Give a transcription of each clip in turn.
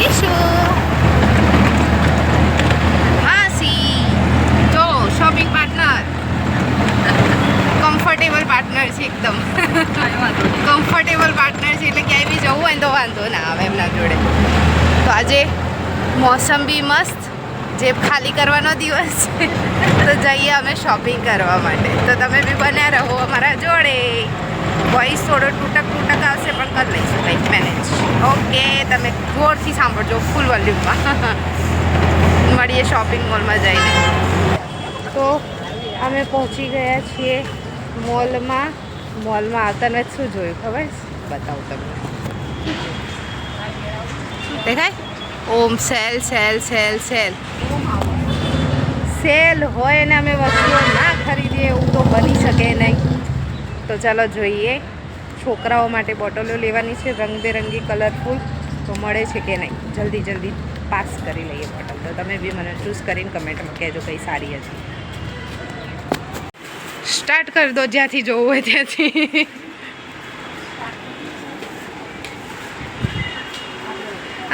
જઈશું. માસી જો શોપિંગ પાર્ટનર, કમ્ફર્ટેબલ પાર્ટનર છે એકદમ. કમ્ફર્ટેબલ પાર્ટનર છે એટલે ક્યાંય બી જવું હોય ને તો વાંધો ના આવે એમના જોડે. તો આજે મોસમ બી મસ્ત, જેબ ખાલી કરવાનો દિવસ છે તો જઈએ અમે શોપિંગ કરવા માટે. તો તમે બી બન્યા રહો અમારા જોડે. વોઇસ થોડો તૂટક આવશે પણ કરી લઈશું કંઈક મેનેજ. ઓકે, તમે જોરથી સાંભળજો ફૂલ વોલ્યુમમાં. મળીએ શોપિંગ મોલમાં જઈને. તો અમે પહોંચી ગયા છીએ મોલમાં. મોલમાં આવતા નથી શું જોયું ખબર? બતાવું તમને. દેખાય? ઓમ સેલ સેલ સેલ સેલ સેલ હોય ને અમે વસ્તુઓ ના ખરીદીએ એવું તો બની શકે નહીં. તો ચાલો જોઈએ. છોકરાઓ માટે બોટલો લેવાની છે રંગબેરંગી કલરફુલ. તો મળે છે કે નહીં, જલ્દી પાસ કરી લઈએ બોટલ. તો તમે બી મને ચૂઝ કરીને કમેન્ટમાં કહેજો કઈ સારી હતી. સ્ટાર્ટ કરી દો જ્યાંથી જોવું હોય ત્યાંથી.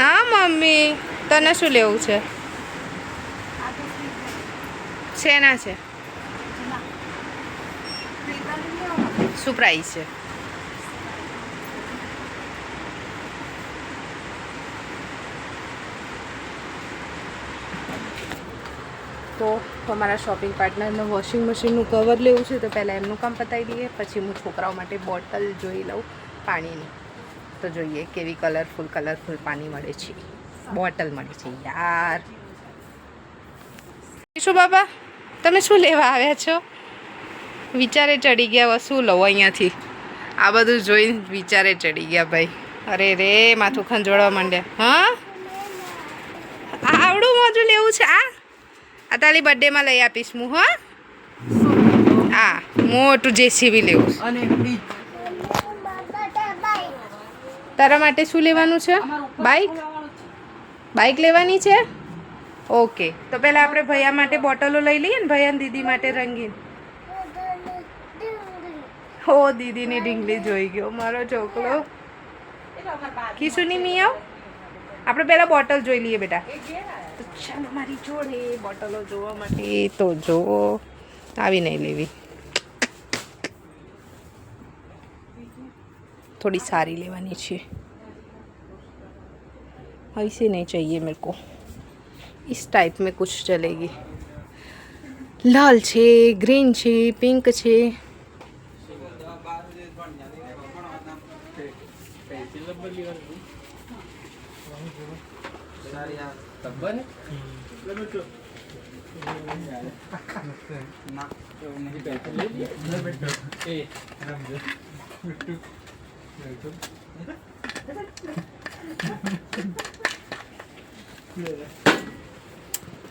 હા મમ્મી, તને શું લેવું છે? શેના છે? શું પ્રાઇસ છે? તો અમારા શોપિંગ પાર્ટનરને વોશિંગ મશીનનું કવર લેવું છે. તો પહેલાં એમનું કામ પતાવી દઈએ, પછી હું છોકરાઓ માટે બોટલ જોઈ લઉં પાણીની. તો જોઈએ કેવી કલરફુલ પાણી મળે છે. બોટલ મળે છે યાર. શું બાબા, તમે શું લેવા આવ્યા છો? વિચારે ચડી ગયા શું લઉં અહીંયાથી. આ બધું જોઈને વિચારે ચડી ગયા ભાઈ. અરે રે, માથું ખંજોળવા માંડ્યા. હા, આવડું મોજું લેવું છે. આ તારી બર્થડેમાં લઈ આપીશ હું. હા, મોટું જેસીબી લેવું છે. તારા માટે શું લેવાનું છે? બાઇક લેવાની છે? ઓકે, તો પહેલાં આપણે ભૈયા માટે બોટલો લઈ લઈએ ને. ભૈયા દીદી માટે રંગીન. હો, દીદીની ઢીંગલી જોઈ ગયો મારો છોકરો. કિશુની મિયાવ. આપણે પહેલાં બોટલ જોઈ લઈએ બેટા. તો ચાલો મારી જોડે બોટલો જોવા માટે. તો જો આવી નહીં લેવી, थोड़ी सारी लेवानी चाहिए. ऐसे नहीं चाहिए मेरे को, इस टाइप में कुछ चलेगी. लाल छे, ग्रीन छे, पिंक छे.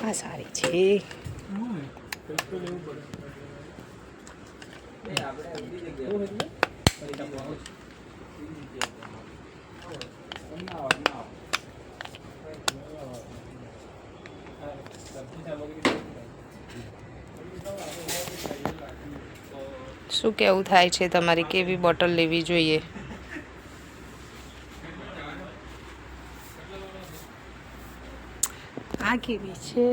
આ સારી છે. શું કેવું થાય છે તમારી? કેવી બોટલ લેવી જોઈએ? આ કેવી છે?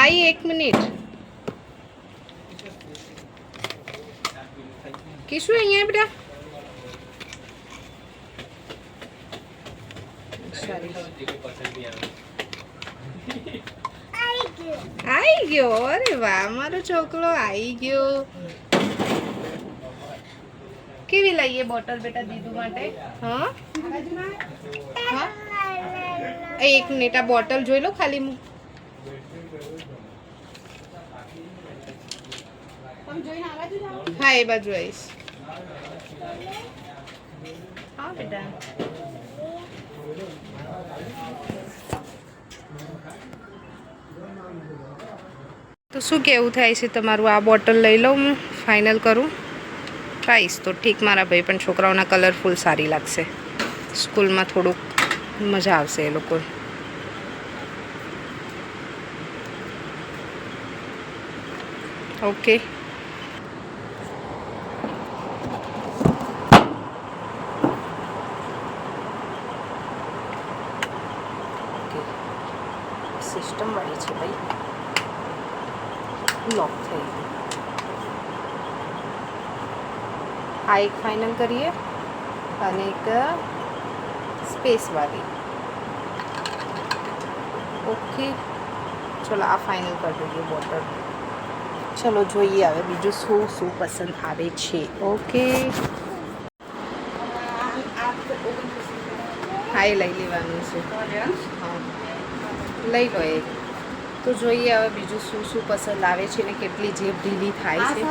આઈ 1 મિનિટ. કિશું અહીંયા બેટા. આવી ગયો. અરે વાહ, મારો છોકરો આવી ગયો. કેવી લઈએ બોટલ બેટા દીદુ માટે? હા, એક મિનિટ, આ બોટલ જોઈ લો ખાલી. હા, એ બાજુ આવીશ. હા બેટા. તો શું કેવું થાય છે તમારું? આ બોટલ લઈ લઉં હું, ફાઇનલ કરું. પ્રાઇસ તો ઠીક, મારા ભાઈ પણ છોકરાઓના કલરફુલ સારી લાગશે. સ્કૂલમાં થોડુંક મજા આવશે એ લોકો. ઓકે, સિસ્ટમવાળી છે ભાઈ. લોક થઈ ગયું. આ એક ફાઇનલ કરીએ અને એક સ્પેસવાળી. ઓકે ચલો આ ફાઇનલ કરી દઈએ બોટલ. ચલો જોઈએ હવે બીજું શું શું પસંદ આવે છે. ઓકે હા એ લઈ લેવાનું છે. હા લઈ લો એક. તો જોઈએ હવે બીજું શું શું પસંદ આવે છે ને કેટલી જેબ ઢીલી થાય છે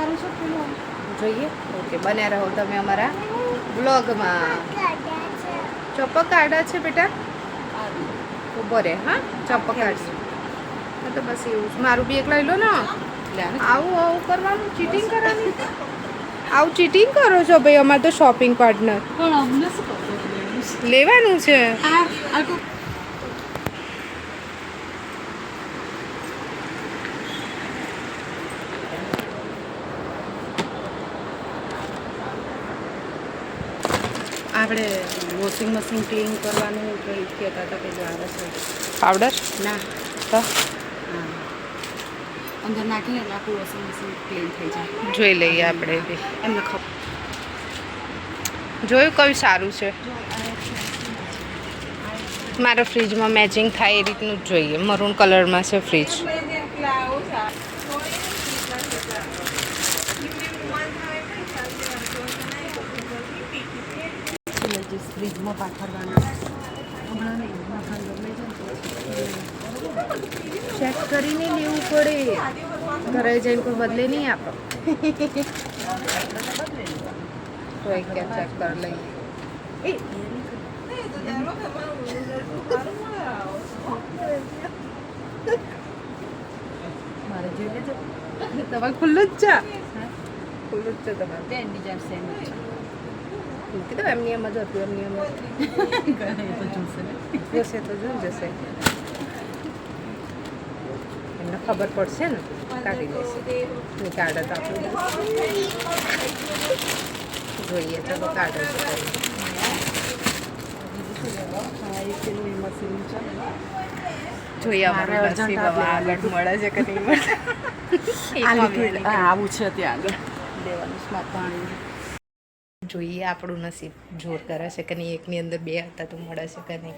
જોઈએ. ઓકે બન્યા રહો તમે અમારા બ્લોગમાં. ચપ્પલ કાઢા છે બેટા? ઉભો રહે. હા ચપ્પલ કાઢશું. તો બસ એવું જ. મારું બી એક લઈ લો ને. આવું આવું કરવાનું, ચીટિંગ કરવાની. આવું ચીટિંગ કરો છો ભાઈ. અમારે તો શોપિંગ પાર્ટનર લેવાનું છે. આપણે વોશિંગ મશીન ક્લીન કરવાનું કંઈ કહેતા હતા પેલું આવે છે પાવડર ના તો હા અંદર નાખીને એટલે આખું વોશિંગ મશીન ક્લીન થઈ જાય. જોઈ લઈએ આપણે બી. એમને ખબર જોયું કયું સારું છે. મારા ફ્રીજમાં મેચિંગ થાય એ રીતનું જ જોઈએ. મરૂન કલરમાં છે ફ્રીજ. ફ્રીજમાં પાથરવાના હમણાં નહીં ચેક કરીને લેવું પડે. ઘરે જઈને કોઈ બદલે નહીં આપો. તો એક ચેક કરી લઈએ. મારે જોઈ લેજો. તમારે ખુલ્લું જ છે. ખુલ્લું જ છે તમારે. બેન ડિઝાઇન સેમ જ છે. કીધું એમની એમ જ હતું. એમની એમ તો જોશે ને જશે તો જોઈ જશે. એમને ખબર પડશે ને કાઢી લેશે. કાઢે તો આપણે જોઈએ. ચલો કાઢે છે. જોઈએ અમારું નસીબ હવે આગળ મળે છે કે નહીં મળે. આવું છે ત્યાં આગળ લેવાનું સ્માર્ટ પાણી. જોઈએ આપણું નસીબ જોર કરે છે કે નહીં. એકની અંદર બે હતા તો મળે છે કે નહીં.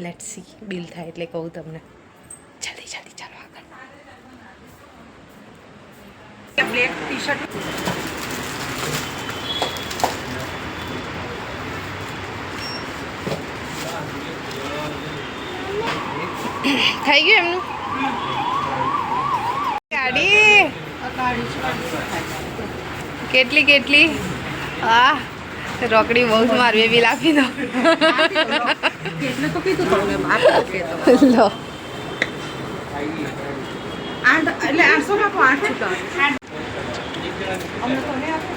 Let's see. બિલ થાય એટલે કહું તમને. જલ્દી જલ્દી ચાલો આગળ. બ્લેક ટી શર્ટ થઈ ગયું એમનું. ગાડી કેટલી કેટલી. હા રોકડી બહુ જ મારવી બિલ આપી દો. એટલે તો કીધું તમને લો એટલે 800 માં 8 છૂટા અમને તો નહીં આપો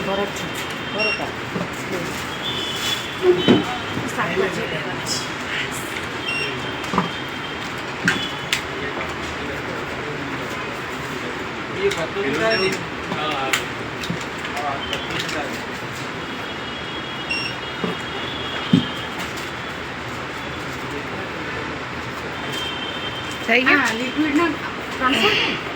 બરોબર છે બરોબર શાકભાજી લેવાની થઈ ગયું. લિક્વિડ ના 300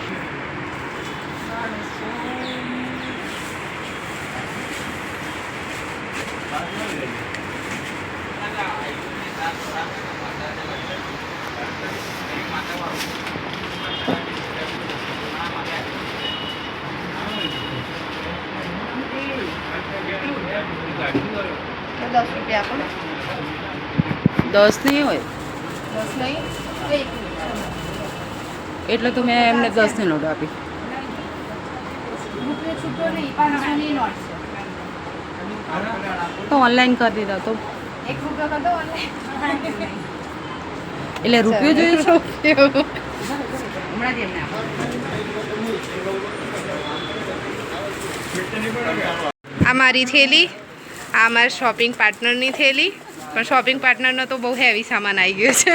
10 રૂપિયા આપો ને. 10 નહીં હોય 10 નહીં. એટલે તો મેં એમને 10 ની નોટ આપી. રૂપિયો છૂટો નહીં. 500ની નોટ છે. તો ઓનલાઈન કરી દીધા તો 1 રૂપિયો કરી દો ઓનલાઈન. એટલે રૂપિયો જોઈએ છે રૂપિયો. હમણાં જ એમને આપો. આ મારી થેલી. આ મારા શોપિંગ પાર્ટનરની થેલી. પણ શોપિંગ પાર્ટનરનો તો બહુ હેવી સામાન આવી ગયો છે.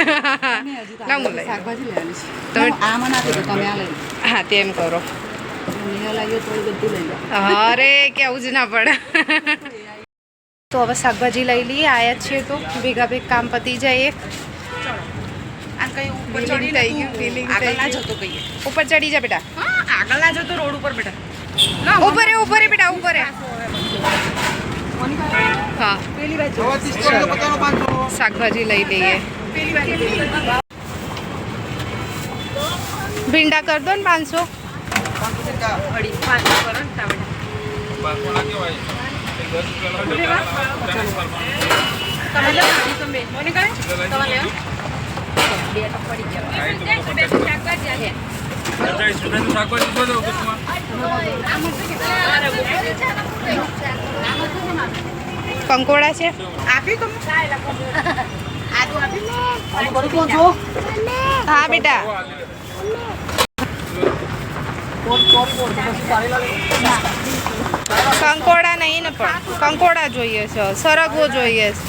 લાવું લઈ. શાકભાજી લેવાની છે તમે આ મને આપી દો તમે આ લઈ લો. હા તેમ કરો. મેં લાવ્યો તો એ બધું લઈ લો. અરે કેવું જ ના પડે. તો હવે શાકભાજી લઈ લઈએ, આયા જ છીએ તો ભેગા ભેગ કામ પતી જાય. એક આ કઈ ઉપર Feeling ચડી થઈ ગયું, feeling આગળ ના થઈ ગયું. જતો કહીએ. ઉપર ચડી જા બેટા. હા આગળ ના જતો રોડ ઉપર બેટા. ઉપર રે બેટા, ઉપર રે. હા, પેલી બાજુ. શાકભાજી લઈ લઈએ. પેલી બાજુ. ભીંડા કર દો ને 500. અડી 500 કરો ને ટામેટા. તમે લો તમે મને કહે તમે લે બે તો પડી ગયા. કંકોડા છે. આપી તમે આદુ આપી હા બેટા. કંકોડા નહીં ને, પણ કંકોડા જોઈએ છે, સરગવો જોઈએ છે.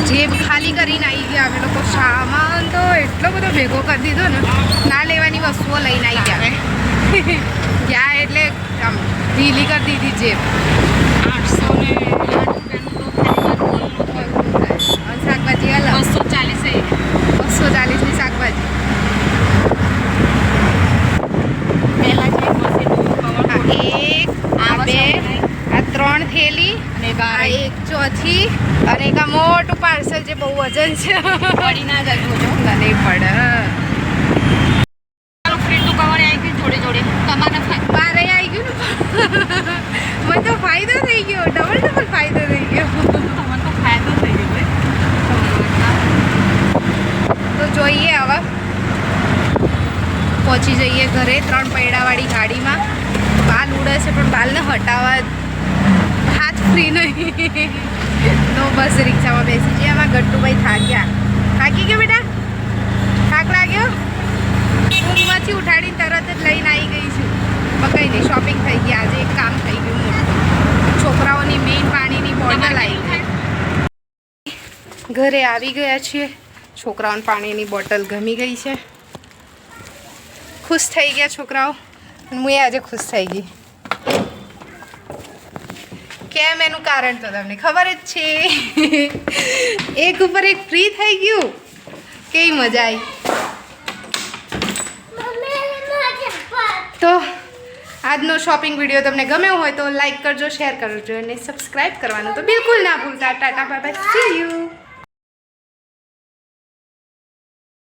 જેબ ખાલી કરીને આવી ગયા અમે લોકો. સામાન તો એટલો બધો ભેગો કરી દીધો ને, ના લેવાની વસ્તુઓ લઈને આવી ગયા. ગયા એટલે આમ ઢીલી કરી દીધી જેબ. 808 શાકભાજી અલગ 240 ની શાકભાજી. એક આ બે આ 3 થેલી આ એક ચોથી અને એક આ મોટું પાર્સલ જે બહુ વજન છે. પડી ના જાય જોજો નહીં પડે. ફ્રીજનું કવર આવી ગયું જોડે જોડે તમારે બારે આવી ગયું ને. મને તો ફાયદો થઈ ગયો, ડબલ ફાયદો થઈ ગયો. તમને તો ફાયદો થઈ ગયો તો જોઈએ હવે પહોંચી જઈએ ઘરે 3 પૈડાવાળી ગાડીમાં. બાલ ઉડે છે પણ બાલને હટાવવા હાથ ફ્રી નહીં. તો બસ રિક્ષામાં બેસી જઈએ. આમાં ગટ્ટુભાઈ થાકી ગયો બેટા? થાક લાગ્યો? ઊંઘમાંથી ઉઠાડીને તરત જ લઈને આવી ગઈ છું. કંઈ નહીં, શોપિંગ થઈ ગઈ. આજે એક કામ થઈ ગયું મોટું. છોકરાઓની મેઇન પાણીની બોટલ આવી ગઈ. ઘરે આવી ગયા છીએ. છોકરાઓને પાણીની બોટલ ગમી ગઈ છે. ખુશ થઈ ગયા છોકરાઓ. હું આજે ખુશ થઈ ગઈ. કેમ એનું કારણ તો તમને ખબર જ છે. એક ઉપર એક ફ્રી થઈ ગયું. કેવી મજા આવી. તો આજનો શોપિંગ વિડીયો તમને ગમ્યો હોય તો લાઈક કરજો, શેર કરજો અને સબસ્ક્રાઈબ કરવાનું તો બિલકુલ ના ભૂલતા. Tata bye bye, C you.